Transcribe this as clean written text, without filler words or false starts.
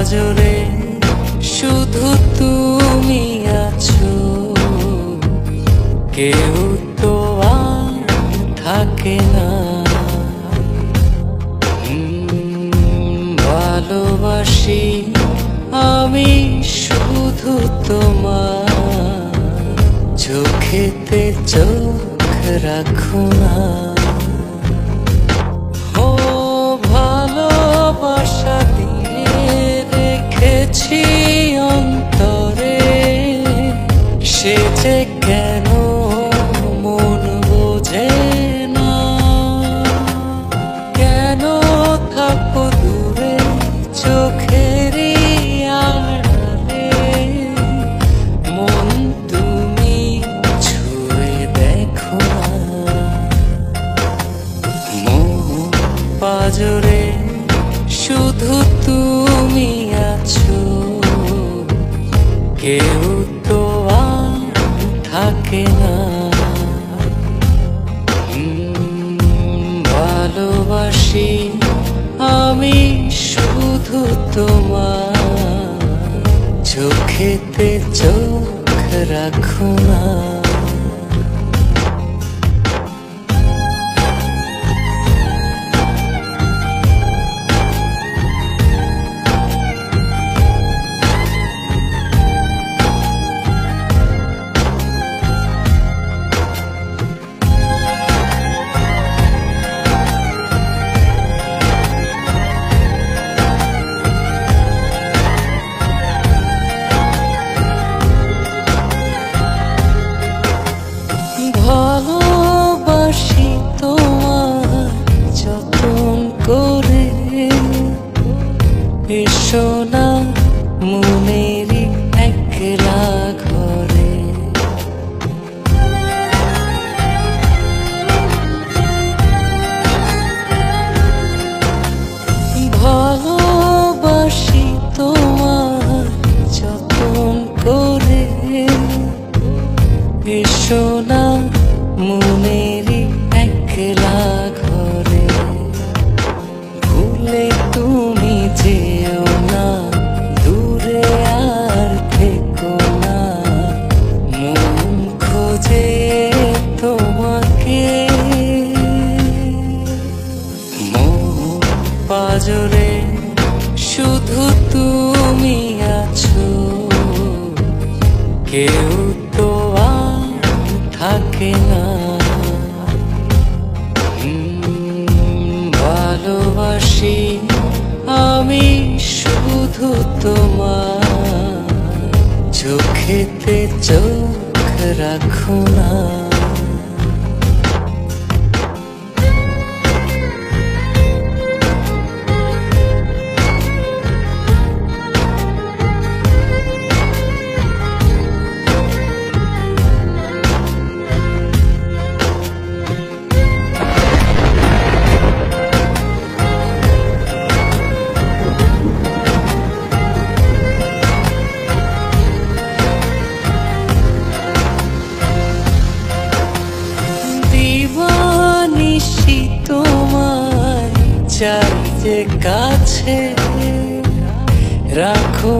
পাজরে শুধু তুমি আছো, কেউ তো আর থাকে না। ভালোবাসি আমি শুধু তোমার, চোখেতে চোখ রাখো না। ও ভালোবাসা দিয়ে রেখেছি অন্তরে, সে যে কেন মন বোঝে না। কেন থাকো দূরে চোখেরই আড়ালে, মন তুমি ছুঁয়ে দেখো না। মন পাজরে শুধু তুমি আছো, কেউ তো আর থাকে না। ভালোবাসি আমি শুধু তোমার, চোখেতে চোখ রাখো না। ভালোবাসি তোমার যতন করে, এসো না মনেরই একলা ঘরে। ভালোবাসি তোমার যতন করে, এসো না মনেরই একলা ঘরে। ভুলে তুমি যেও না, দূরে আর থেকো না, মন খোঁজে তোমাকে। মন পাজরে শুধু তুমি আছো, কেউ তো আর থাকে না। ভালোবাসি আমি শুধু তোমার, চোখেতে চোখ রাখো না। দিবানিশি তোমায় চাই যে কাছে, রাখো